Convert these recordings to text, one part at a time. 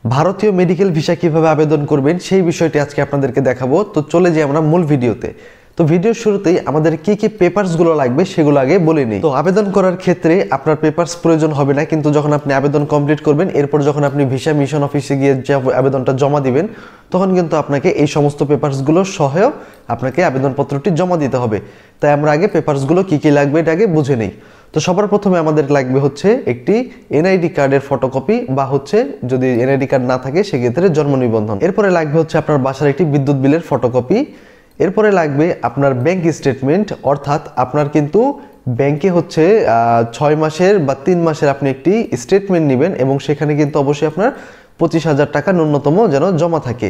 ভারতীয় medical visa কিভাবে আবেদন করবেন সেই বিষয়টি আজকে আপনাদেরকে দেখাবো। তো চলে যাই আমরা মূল ভিডিওতে। তো ভিডিওর শুরুতেই আমাদের কি কি পেপারসগুলো লাগবে সেগুলো আগে বলে নিই। তো আবেদন করার ক্ষেত্রে আপনার পেপারস প্রয়োজন হবে না, কিন্তু যখন আপনি আবেদন কমপ্লিট করবেন, এরপর যখন আপনি ভিসা মিশন অফিসে গিয়ে যে আবেদনটা জমা দিবেন, তখন কিন্তু আপনাকে এই সমস্ত পেপারসগুলো সহ আপনাকে আবেদনপত্রটি জমা দিতে হবে। তাই আমরা আগে পেপারসগুলো কি কি লাগবে এটা আগে বুঝে নিই। তো সবার প্রথমে আমাদের লাগবে হচ্ছে একটি এনআইডি কার্ডের ফটোকপি, বা হচ্ছে যদি এনআইডি কার্ড না থাকে সেক্ষেত্রে জন্ম নিবন্ধন। এরপরে লাগবে হচ্ছে আপনার বাসার একটি বিদ্যুৎ বিলের ফটোকপি। এরপরে লাগবে আপনার ব্যাংক স্টেটমেন্ট, অর্থাৎ আপনার কিন্তু ব্যাংকে হচ্ছে 6 মাসের বা 3 মাসের আপনি একটি স্টেটমেন্ট নেবেন, এবং সেখানে কিন্তু অবশ্যই আপনার 25,000 টাকা ন্যূনতম যেন জমা থাকে।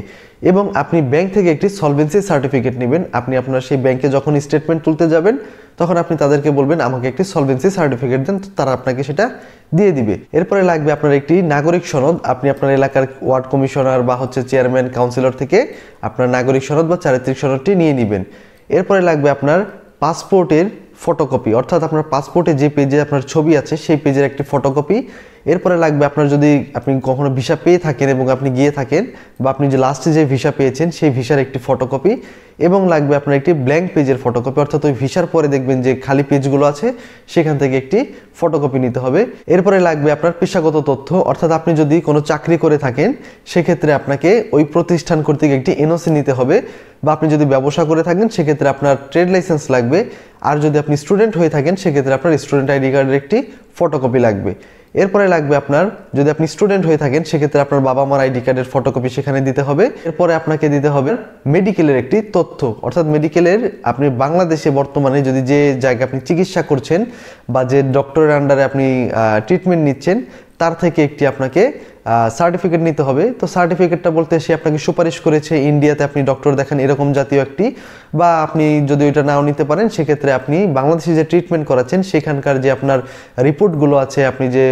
এবং আপনি ব্যাংক থেকে একটি সলভেন্সি সার্টিফিকেট নেবেন। আপনি আপনার সেই ব্যাংকে যখন স্টেটমেন্ট তুলতে যাবেন, তখন আপনি তাদেরকে বলবেন আমাকে একটি সলভেন্সি সার্টিফিকেট দেন, তারা আপনাকে সেটা দিয়ে দিবে। এরপরে লাগবে আপনার একটি নাগরিক সনদ। আপনি আপনার এলাকার ওয়ার্ড কমিশনার বা হচ্ছে চেয়ারম্যান, কাউন্সিলর থেকে আপনার নাগরিক সনদ বা চারিত্রিক সনদটি নিয়ে নেবেন। এরপরে লাগবে আপনার পাসপোর্টের ফটোকপি, অর্থাৎ আপনার পাসপোর্টে যে পেজে আপনার ছবি আছে সেই পেজের একটি ফটোকপি। এরপরে লাগবে আপনার যদি আপনি কখনো ভিসা পেয়ে থাকেন এবং আপনি গিয়ে থাকেন, বা আপনি যে লাস্টে যে ভিসা পেয়েছেন সেই ভিসার একটি ফটোকপি, এবং লাগবে আপনার একটি ব্ল্যাঙ্ক পেজের ফটোকপি, অর্থাৎ ওই ভিসার পরে দেখবেন যে খালি পেজগুলো আছে সেখান থেকে একটি ফটোকপি নিতে হবে। এরপরে লাগবে আপনার পেশাগত তথ্য, অর্থাৎ আপনি যদি কোনো চাকরি করে থাকেন সেক্ষেত্রে আপনাকে ওই প্রতিষ্ঠান কর্তৃক একটি এনওসি নিতে হবে, বা আপনি যদি ব্যবসা করে থাকেন সেক্ষেত্রে আপনার ট্রেড লাইসেন্স লাগবে। আর যদি আপনি স্টুডেন্ট হয়ে থাকেন সেক্ষেত্রে আপনার স্টুডেন্ট আইডি কার্ডের একটি ফটোকপি লাগবে। এরপরে লাগবে আপনার, যদি আপনি স্টুডেন্ট হয়ে থাকেন সেক্ষেত্রে আপনার বাবা মার আইডি কার্ডের ফটোকপি সেখানে দিতে হবে। এরপরে আপনাকে দিতে হবে মেডিকেলের একটি তথ্য, অর্থাৎ মেডিকেলের আপনি বাংলাদেশে বর্তমানে যদি যে জায়গায় আপনি চিকিৎসা করছেন বা যে ডক্টরের আন্ডারে আপনি ট্রিটমেন্ট নিচ্ছেন, তার থেকে একটি আপনাকে সার্টিফিকেট নিতে হবে। তো সার্টিফিকেটটা বলতে সে আপনাকে সুপারিশ করেছে ইন্ডিয়াতে আপনি ডক্টর দেখেন এরকম জাতীয় একটি, বা আপনি যদি ওইটা নাও নিতে পারেন সেক্ষেত্রে আপনি বাংলাদেশে যে ট্রিটমেন্ট করাচ্ছেন সেখানকার যে আপনার রিপোর্টগুলো আছে, আপনি যে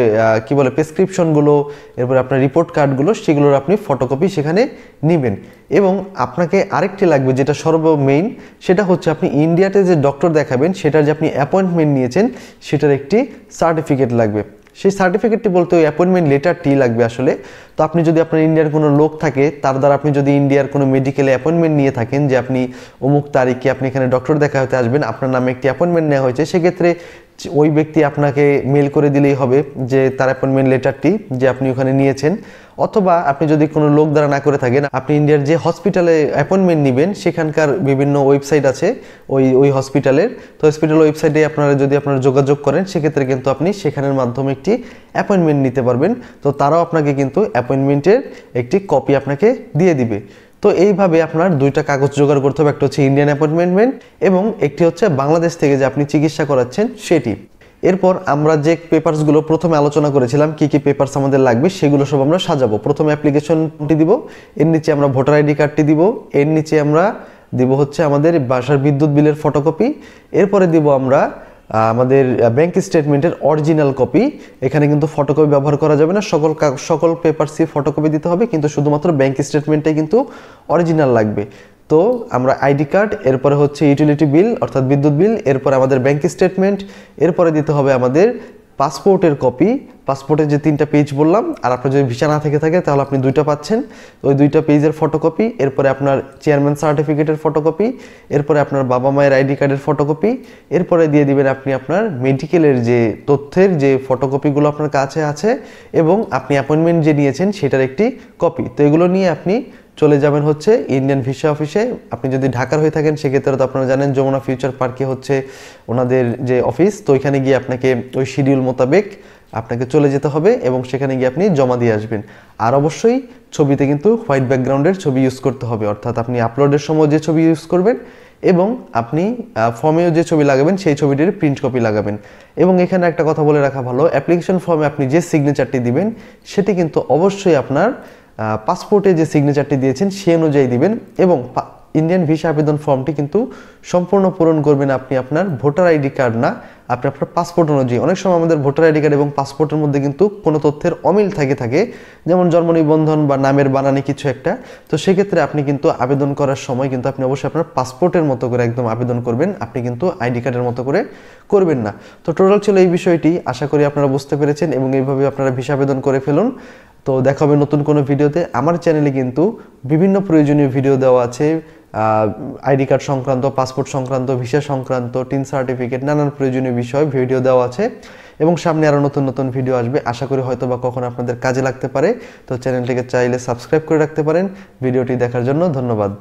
কি বলে প্রেসক্রিপশনগুলো, এরপরে আপনার রিপোর্ট কার্ডগুলো, সেগুলোর আপনি ফটোকপি সেখানে নেবেন। এবং আপনাকে আরেকটি লাগবে যেটা সর্বমেইন, সেটা হচ্ছে আপনি ইন্ডিয়াতে যে ডক্টর দেখাবেন সেটার যে আপনি অ্যাপয়েন্টমেন্ট নিয়েছেন সেটার একটি সার্টিফিকেট লাগবে। সেই সার্টিফিকেটটি বলতে ওই অ্যাপয়েন্টমেন্ট লেটারটি লাগবে আসলে। তো আপনি যদি আপনার ইন্ডিয়ার কোনো লোক থাকে, তার দ্বারা আপনি যদি ইন্ডিয়ার কোনো মেডিকেলে অ্যাপয়েন্টমেন্ট নিয়ে থাকেন যে আপনি অমুক তারিখে আপনি এখানে ডক্টর দেখা হতে আসবেন, আপনার নামে একটি অ্যাপয়েন্টমেন্ট নেওয়া হয়েছে, সেক্ষেত্রে ওই ব্যক্তি আপনাকে মেল করে দিলেই হবে যে তার অ্যাপয়েন্টমেন্ট লেটারটি যে আপনি ওখানে নিয়েছেন। অথবা আপনি যদি কোনো লোক দ্বারা না করে থাকেন, আপনি ইন্ডিয়ার যে হসপিটালে অ্যাপয়েন্টমেন্ট নেবেন সেখানকার বিভিন্ন ওয়েবসাইট আছে ওই হসপিটালের, তো হসপিটাল ওয়েবসাইটে আপনারা যদি আপনারা যোগাযোগ করেন সেক্ষেত্রে কিন্তু আপনি সেখানের মাধ্যমে একটি অ্যাপয়েন্টমেন্ট নিতে পারবেন। তো তারাও আপনাকে কিন্তু অ্যাপয়েন্টমেন্টের একটি কপি আপনাকে দিয়ে দিবে। তো এইভাবে আপনার দুইটা কাগজ জোগাড় করতে হবে, একটা হচ্ছে ইন্ডিয়ান অ্যাপয়েন্টমেন্ট এবং একটি হচ্ছে বাংলাদেশ থেকে যে আপনি চিকিৎসা করাচ্ছেন সেটি। এরপর আমরা যে পেপারসগুলো প্রথমে আলোচনা করেছিলাম কি কি পেপারস আমাদের লাগবে সেগুলো সব আমরা সাজাবো। প্রথমে অ্যাপ্লিকেশনটি দিব, এর নিচে আমরা ভোটার আইডি কার্ডটি দিব, এর নিচে আমরা দিব হচ্ছে আমাদের বাসার বিদ্যুৎ বিলের ফটোকপি, এরপরে দিব আমরা আমাদের ব্যাংক স্টেটমেন্টের অরিজিনাল কপি। এখানে কিন্তু ফটোকপি ব্যবহার করা যাবে না, সকল পেপারসই ফটোকপি দিতে হবে, কিন্তু শুধুমাত্র ব্যাংক স্টেটমেন্টটাই কিন্তু অরিজিনাল লাগবে। তো আমরা আইডি কার্ড, এরপরে হচ্ছে ইউটিলিটি বিল অর্থাৎ বিদ্যুৎ বিল, এরপরে আমাদের ব্যাংক স্টেটমেন্ট, এরপরে দিতে হবে আমাদের পাসপোর্টের কপি, পাসপোর্টের যে 3টা পেজ বললাম, আর আপনার যদি ভিসা না থেকে থাকে তাহলে আপনি 2টা পাচ্ছেন, ওই 2টা পেজের ফটোকপি, এরপরে আপনার চেয়ারম্যান সার্টিফিকেটের ফটোকপি, এরপরে আপনার বাবা মায়ের আইডি কার্ডের ফটোকপি, এরপরে দিয়ে দিবেন আপনি আপনার মেডিকেলের যে তথ্যের যে ফটোকপিগুলো আপনার কাছে আছে, এবং আপনি অ্যাপয়েন্টমেন্ট যে নিয়েছেন সেটার একটি কপি। তো এগুলো নিয়ে আপনি চলে যাবেন হচ্ছে ইন্ডিয়ান ভিসা অফিসে। আপনি যদি ঢাকার হয়ে থাকেন সেক্ষেত্রে তো আপনারা জানেন যমুনা ফিউচার পার্কে হচ্ছে ওনাদের যে অফিস, তো ওইখানে গিয়ে আপনাকে ওই শিডিউল মোতাবেক আপনাকে চলে যেতে হবে এবং সেখানে গিয়ে আপনি জমা দিয়ে আসবেন। আর অবশ্যই ছবিতে কিন্তু হোয়াইট ব্যাকগ্রাউন্ডের ছবি ইউজ করতে হবে, অর্থাৎ আপনি আপলোডের সময় যে ছবি ইউজ করবেন এবং আপনি ফর্মেও যে ছবি লাগাবেন সেই ছবিটির প্রিন্ট কপি লাগাবেন। এবং এখানে একটা কথা বলে রাখা ভালো, অ্যাপ্লিকেশন ফর্মে আপনি যে সিগনেচারটি দিবেন সেটি কিন্তু অবশ্যই আপনার পাসপোর্টে যে সিগনেচারটি দিয়েছেন সে অনুযায়ী দিবেন, এবং ইন্ডিয়ান ভিসা আবেদন ফর্মটি কিন্তু সম্পূর্ণ পূরণ করবেন আপনি আপনার ভোটার আইডি কার্ড না, আপনি আপনার পাসপোর্ট অনুযায়ী। অনেক সময় আমাদের ভোটার আইডি কার্ড এবং পাসপোর্টের মধ্যে কিন্তু কোনো তথ্যের অমিল থাকে, যেমন জন্ম নিবন্ধন বা নামের বানানে কিছু একটা। তো সেক্ষেত্রে আপনি কিন্তু আবেদন করার সময় কিন্তু আপনি অবশ্যই আপনার পাসপোর্টের মতো করে একদম আবেদন করবেন, আপনি কিন্তু আইডি কার্ডের মতো করে করবেন না। তো টোটাল ছিল এই বিষয়টি, আশা করি আপনারা বুঝতে পেরেছেন এবং এইভাবে আপনারা ভিসা আবেদন করে ফেলুন। তো দেখা হবে নতুন কোনো ভিডিওতে। আমার চ্যানেলে কিন্তু বিভিন্ন প্রয়োজনীয় ভিডিও দেওয়া আছে, আইডি কার্ড সংক্রান্ত, পাসপোর্ট সংক্রান্ত, ভিসা সংক্রান্ত, টিন সার্টিফিকেট, নানান প্রয়োজনীয় বিষয় ভিডিও দেওয়া আছে এবং সামনে আরও নতুন নতুন ভিডিও আসবে। আশা করি হয়তো বা কখন আপনাদের কাজে লাগতে পারে। তো চ্যানেলটিকে চাইলে সাবস্ক্রাইব করে রাখতে পারেন। ভিডিওটি দেখার জন্য ধন্যবাদ।